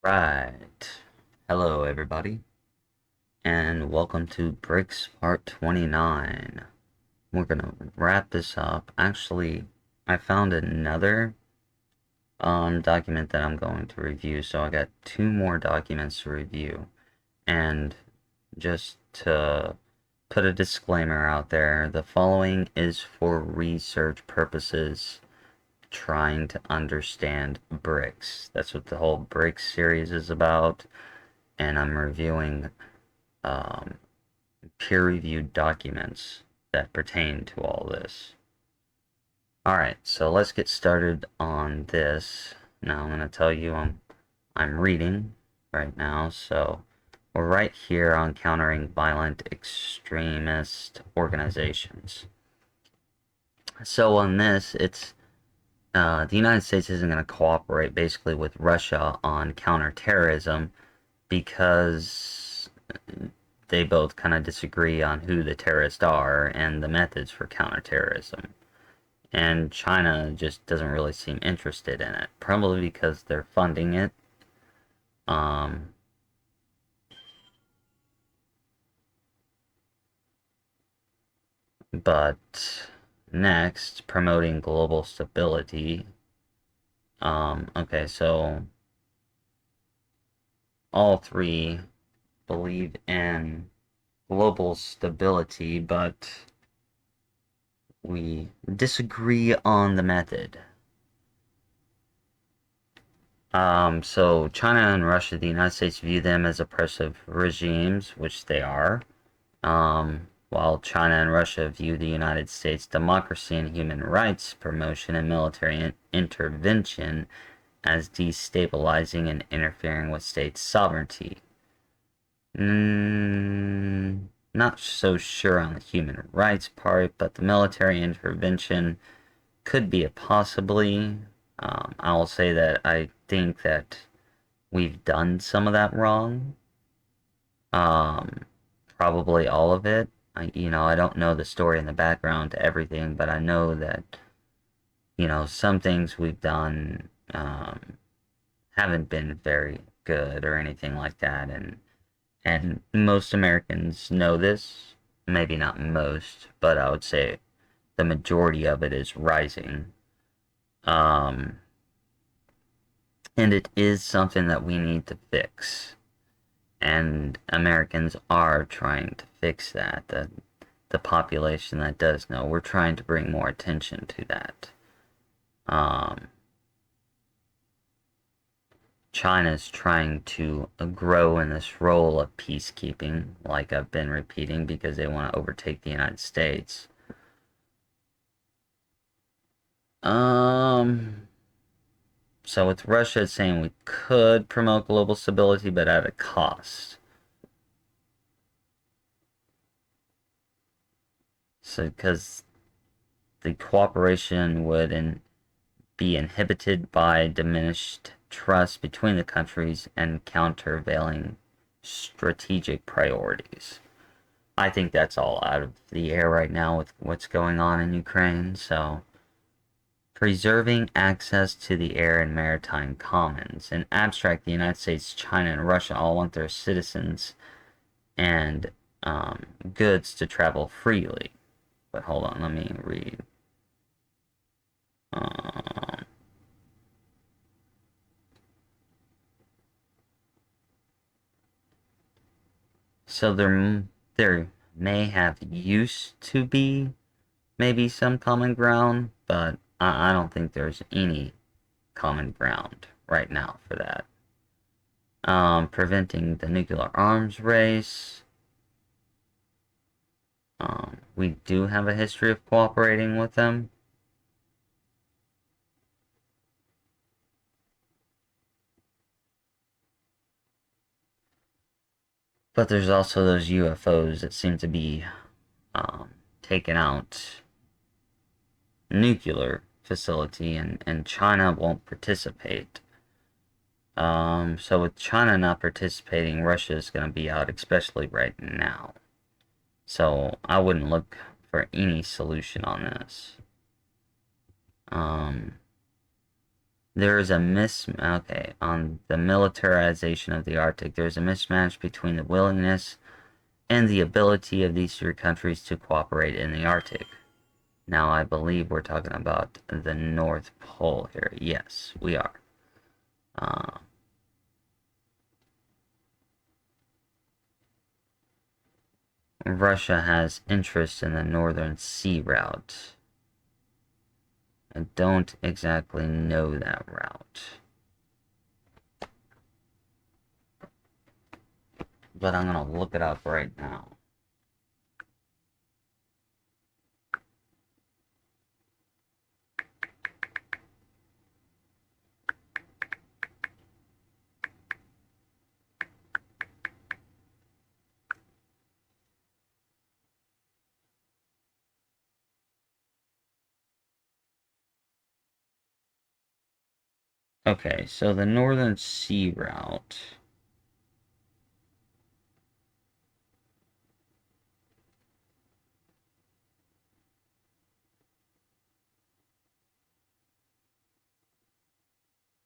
Right. Hello, everybody, and welcome to Brics Part 29. We're gonna wrap this up. Actually, I found another document that I'm going to review, so I got two more documents to review. And just to put a disclaimer out there, the following is for research purposes, trying to understand Brics. That's what the whole Brics series is about, and I'm reviewing um, peer-reviewed documents that pertain to all this. Alright, so let's get started on this. Now I'm going to tell you I'm reading right now, so we're right here on countering violent extremist organizations. So on this, it's the United States isn't going to cooperate basically with Russia on counterterrorism because they both kind of disagree on who the terrorists are and the methods for counterterrorism. And China just doesn't really seem interested in it, probably because they're funding it. Um, but next, promoting global stability. Okay, so all three believe in global stability, but we disagree on the method. So China and Russia, the United States view them as oppressive regimes, which they are, while China and Russia view the United States democracy and human rights promotion and military intervention as destabilizing and interfering with state sovereignty. Not so sure on the human rights part, but the military intervention could be a possibly. I will say that I think that we've done some of that wrong. Um, Probably all of it. I don't know the story in the background to everything, but I know that, some things we've done haven't been very good or anything like that, and most Americans know this. Maybe not most, but I would say the majority of it is rising. Um, and it is something that we need to fix. And Americans are trying to fix that. The population that does know, we're trying to bring more attention to that. Um, China's trying to grow in this role of peacekeeping, like I've been repeating, because they want to overtake the United States. Um, so with Russia saying we could promote global stability, but at a cost. So, because the cooperation would be inhibited by diminished trust between the countries and countervailing strategic priorities. I think that's all out of the air right now with what's going on in Ukraine, so preserving access to the air and maritime commons. In abstract, the United States, China, and Russia all want their citizens and goods to travel freely. But hold on, let me read. Um, so there may have used to be maybe some common ground, but I don't think there's any common ground right now for that. Preventing the nuclear arms race. We do have a history of cooperating with them. But there's also those UFOs that seem to be taking out nuclear facility, and China won't participate. So with China not participating, Russia is going to be out, especially right now. So I wouldn't look for any solution on this. Um, There is a okay, on the militarization of the Arctic, there's a mismatch between the willingness and the ability of these three countries to cooperate in the Arctic. Now, I believe we're talking about the North Pole here. Yes, we are. Uh, Russia has interest in the Northern Sea route. I don't exactly know that route, but I'm gonna look it up right now. Okay, so the Northern Sea route.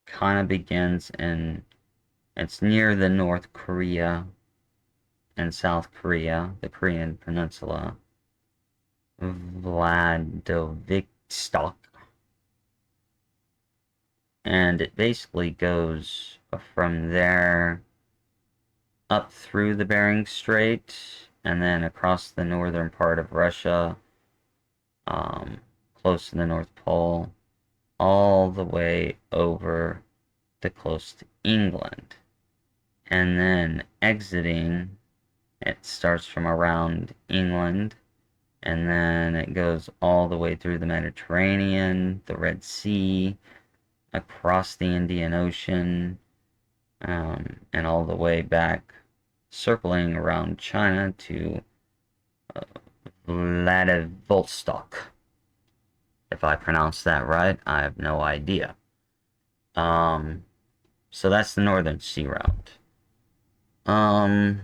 Kind of begins in, it's near the North Korea and South Korea, the Korean Peninsula, Vladivostok, and it basically goes from there up through the Bering Strait and then across the northern part of Russia, close to the North Pole, all the way over to close to England. And then exiting, it starts from around England and then it goes all the way through the Mediterranean, the Red Sea, across the Indian Ocean, and all the way back, circling around China to uh, Vladivostok. If I pronounced that right, I have no idea. Um, so that's the Northern Sea Route. Um,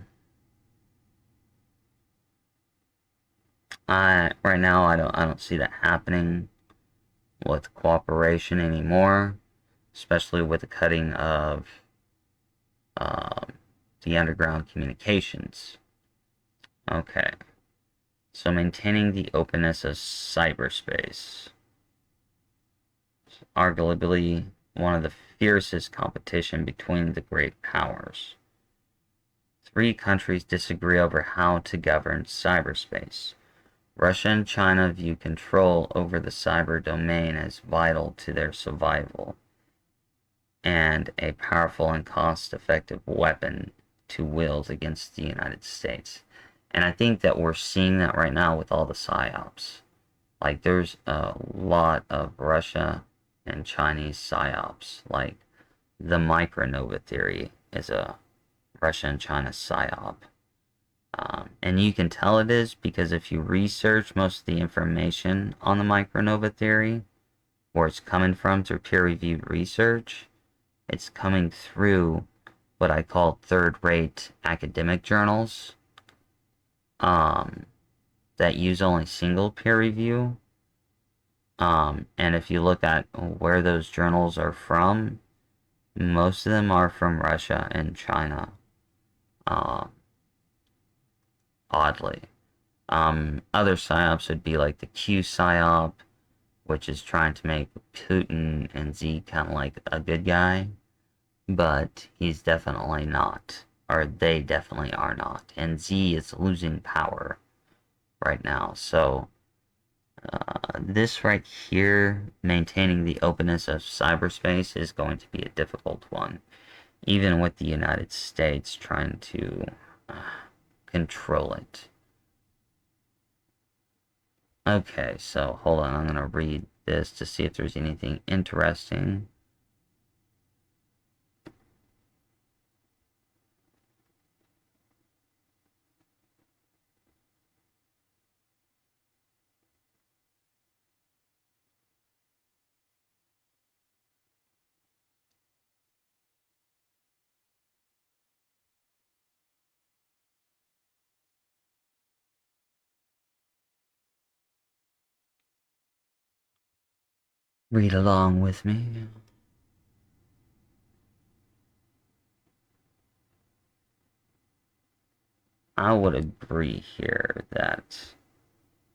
I right now I don't see that happening with cooperation anymore, especially with the cutting of um, the underground communications. Okay, so maintaining the openness of cyberspace. Arguably one of the fiercest competition between the great powers. Three countries disagree over how to govern cyberspace. Russia and China view control over the cyber domain as vital to their survival and a powerful and cost-effective weapon to wield against the United States. And I think that we're seeing that right now with all the psyops. Like there's a lot of Russia and Chinese psyops. Like the micronova theory is a Russia and China psyop. And you can tell it is because if you research most of the information on the micronova theory, where it's coming from through peer-reviewed research, it's coming through what I call third-rate academic journals um, that use only single peer review. And if you look at where those journals are from, most of them are from Russia and China. Uh, Oddly, other psyops would be like the Q psyop, which is trying to make Putin and Z kind of like a good guy, but he's definitely not, or they definitely are not. And Z is losing power right now, so this right here, maintaining the openness of cyberspace, is going to be a difficult one, even with the United States trying to control it. Okay, so hold on, I'm gonna read this to see if there's anything interesting. Read along with me. I would agree here that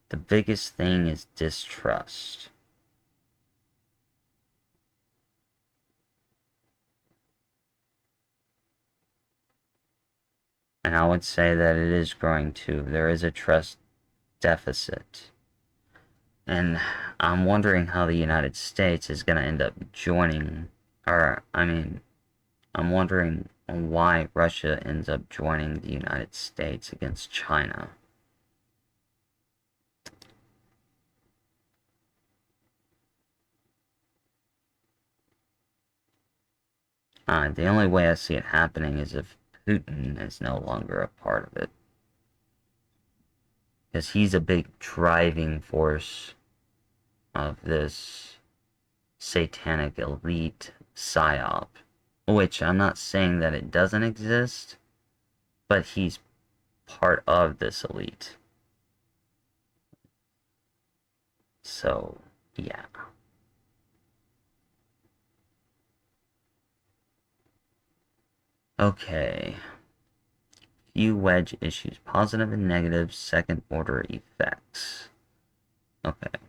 the biggest thing is distrust. And I would say that it is growing too. There is a trust deficit. And I'm wondering how the United States is going to end up joining, or, I mean, I'm wondering why Russia ends up joining the United States against China. The only way I see it happening is if Putin is no longer a part of it. Because he's a big driving force of this satanic elite psyop. Which I'm not saying that it doesn't exist, but he's part of this elite. So, yeah. Okay. Few wedge issues. Positive and negative second order effects. Okay.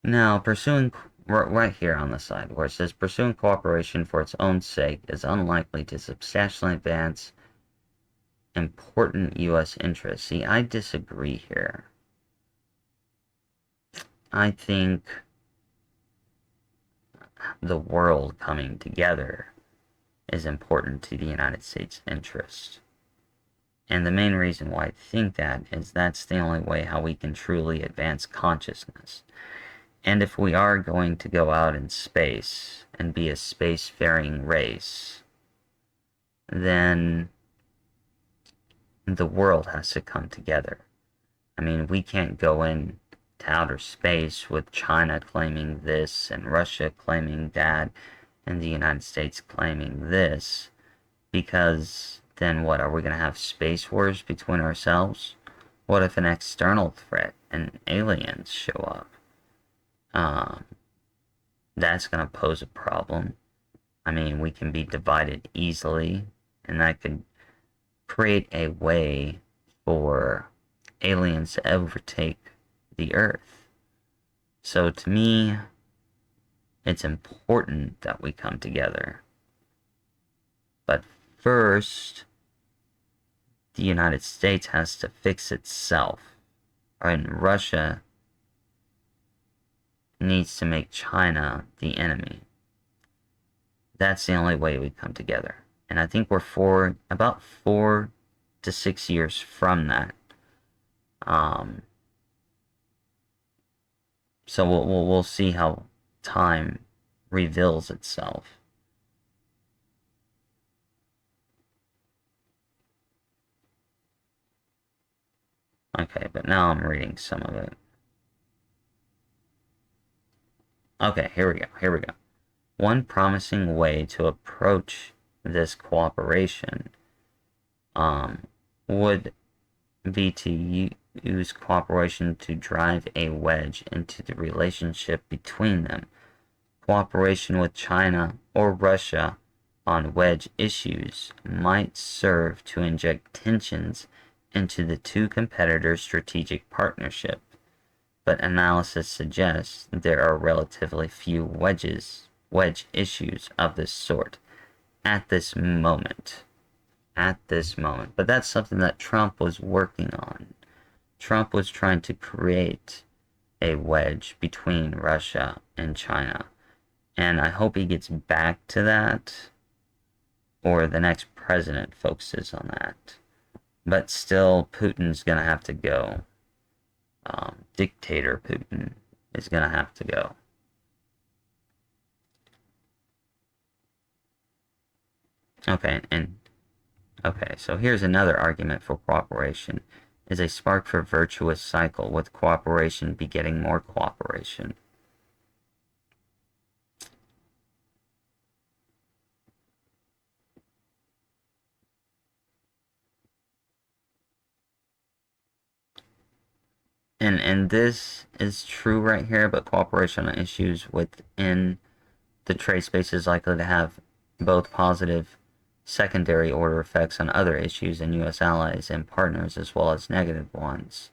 Now, pursuing right here on the side where it says pursuing cooperation for its own sake is unlikely to substantially advance important U.S. interests. See, I disagree here. I think the world coming together is important to the United States' interest. And the main reason why I think that is that's the only way how we can truly advance consciousness. And if we are going to go out in space and be a spacefaring race, then the world has to come together. I mean, we can't go in to outer space with China claiming this and Russia claiming that and the United States claiming this, because then what, are we going to have space wars between ourselves? What if an external threat and aliens show up? That's going to pose a problem. I mean, we can be divided easily, and that could create a way for aliens to overtake the Earth. So to me, it's important that we come together. But first, the United States has to fix itself. And Russia needs to make China the enemy. That's the only way we come together. And I think we're about 4 to 6 years from that. So we'll see how time reveals itself. Okay, but now I'm reading some of it. Okay, here we go. Here we go. One promising way to approach this cooperation would be to use cooperation to drive a wedge into the relationship between them. Cooperation with China or Russia on wedge issues might serve to inject tensions into the two competitors' strategic partnership, but analysis suggests there are relatively few wedge issues of this sort at this moment. But that's something that Trump was working on. Trump was trying to create a wedge between Russia and China. And I hope he gets back to that, or the next president focuses on that. But still, Putin's going to have to go. Dictator Putin is going to have to go. Okay, so here's another argument for cooperation. Is a spark for virtuous cycle, with cooperation begetting more cooperation. And this is true right here, but cooperation on issues within the trade space is likely to have both positive secondary order effects on other issues and U.S. allies and partners as well as negative ones.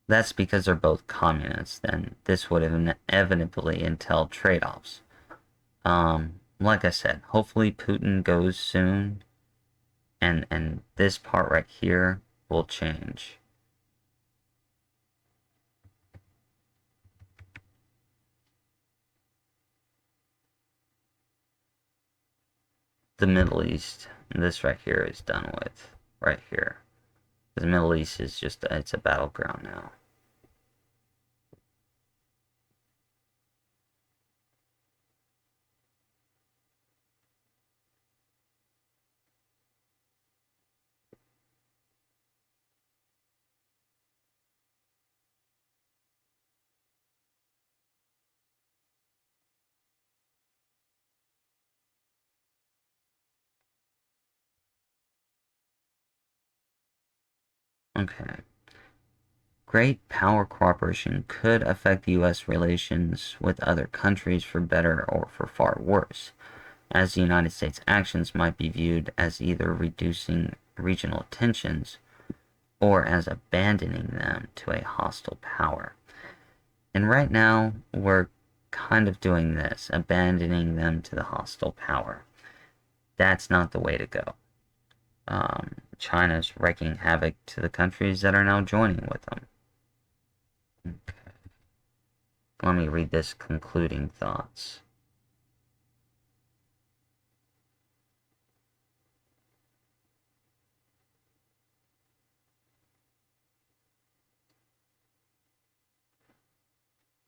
That's because they're both communists, then this would inevitably entail trade-offs. Like I said, hopefully Putin goes soon, and this part right here will change. The Middle East, this right here is done with, right here. The Middle East is just, it's a battleground now. Okay. Great power cooperation could affect U.S. relations with other countries for better or for far worse, as the United States' actions might be viewed as either reducing regional tensions or as abandoning them to a hostile power. And right now, we're kind of doing this, abandoning them to the hostile power. That's not the way to go. China's wreaking havoc to the countries that are now joining with them. Okay. Let me read this concluding thoughts.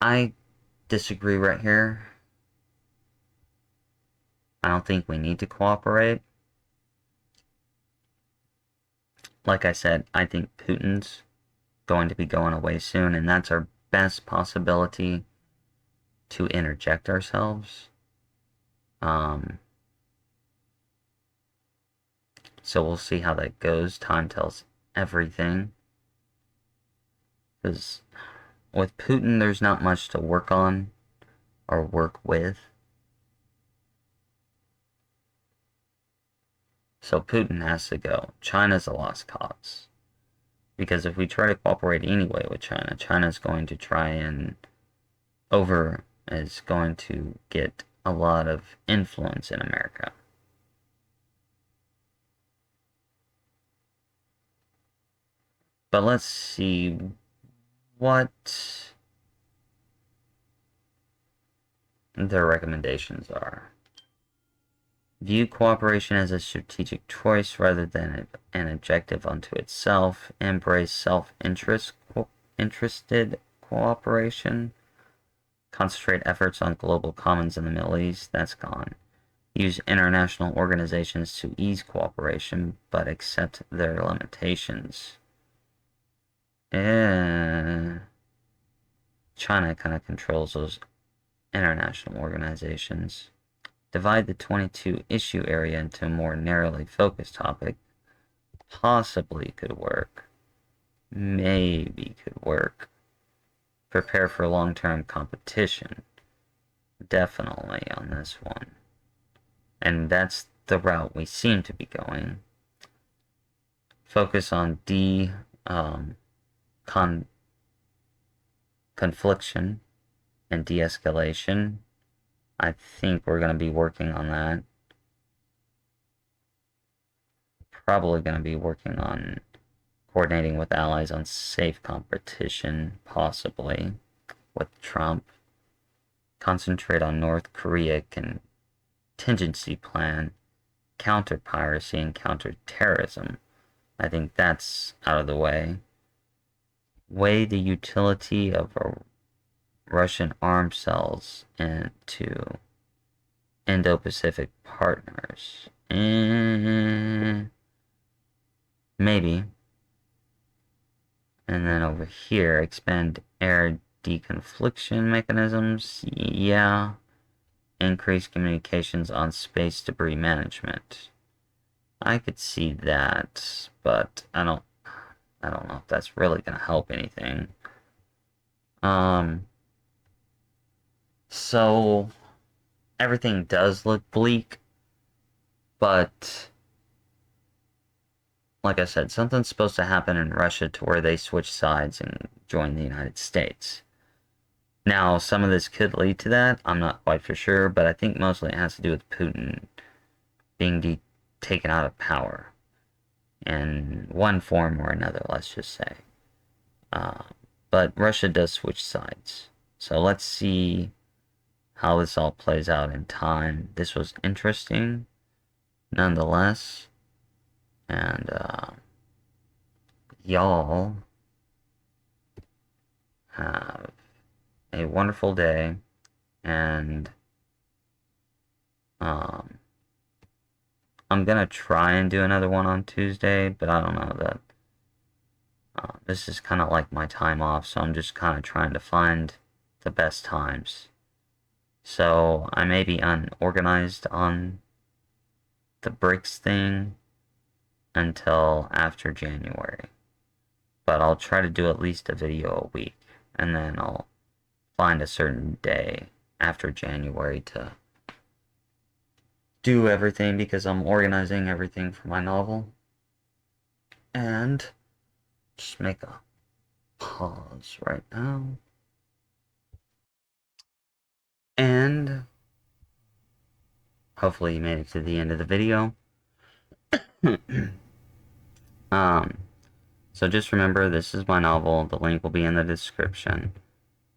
I disagree right here. I don't think we need to cooperate. Like I said, I think Putin's going to be going away soon, and that's our best possibility to interject ourselves. So we'll see how that goes. Time tells everything. Because with Putin, there's not much to work on or work with. So Putin has to go. China's a lost cause. Because if we try to cooperate anyway with China, China's going to try and is going to get a lot of influence in America. But let's see what their recommendations are. View cooperation as a strategic choice rather than an objective unto itself. Embrace self-interested cooperation. Concentrate efforts on global commons in the Middle East. That's gone. Use international organizations to ease cooperation, but accept their limitations. China kind of controls those international organizations. Divide the 22 issue area into a more narrowly focused topic. Possibly could work. Maybe could work. Prepare for long-term competition. Definitely on this one. And that's the route we seem to be going. Focus on confliction and de-escalation. I think we're going to be working on that. Probably going to be working on coordinating with allies on safe competition, possibly, with Trump. Concentrate on North Korea contingency plan, counter piracy, and counter terrorism. I think that's out of the way. Weigh the utility of Russian arms cells into Indo-Pacific partners. Maybe. And then over here, expand air deconfliction mechanisms. Yeah. Increase communications on space debris management. I could see that, but I don't know if that's really going to help anything. Um, so everything does look bleak, but like I said, something's supposed to happen in Russia to where they switch sides and join the United States. Now, some of this could lead to that. I'm not quite for sure, but I think mostly it has to do with Putin being taken out of power in one form or another, let's just say. Uh, but Russia does switch sides. So let's see how this all plays out in time. This was interesting, nonetheless. And y'all have a wonderful day. And um, I'm gonna try and do another one on Tuesday, but I don't know that. This is kind of like my time off, so I'm just kind of trying to find the best times. So I may be unorganized on the Brics thing until after January. But I'll try to do at least a video a week, and then I'll find a certain day after January to do everything because I'm organizing everything for my novel. And just make a pause right now. And hopefully you made it to the end of the video. um, so just remember, this is my novel. The link will be in the description.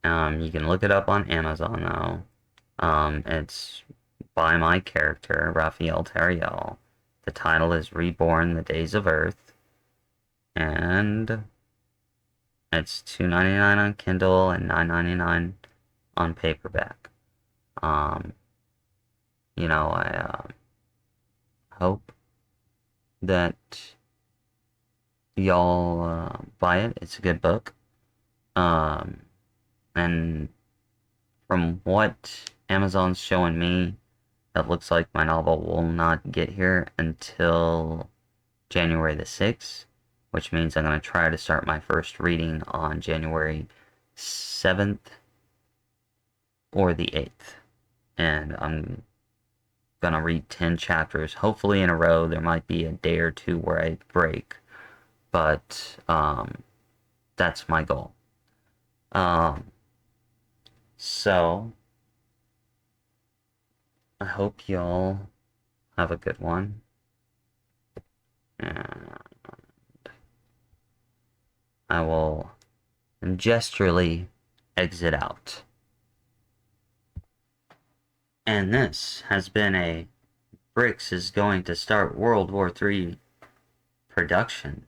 You can look it up on Amazon though. It's by my character, Raphael Tariel. The title is Reborn: The Days of Earth. And it's $2.99 on Kindle and $9.99 on paperback. I hope that y'all buy it. It's a good book. And from what Amazon's showing me, it looks like my novel will not get here until January the 6th, which means I'm going to try to start my first reading on January 7th or the 8th. And I'm going to read 10 chapters, hopefully in a row. There might be a day or two where I break, but that's my goal. So I hope y'all have a good one. And I will gesturally exit out. And this has been a Brics is going to start World War III production.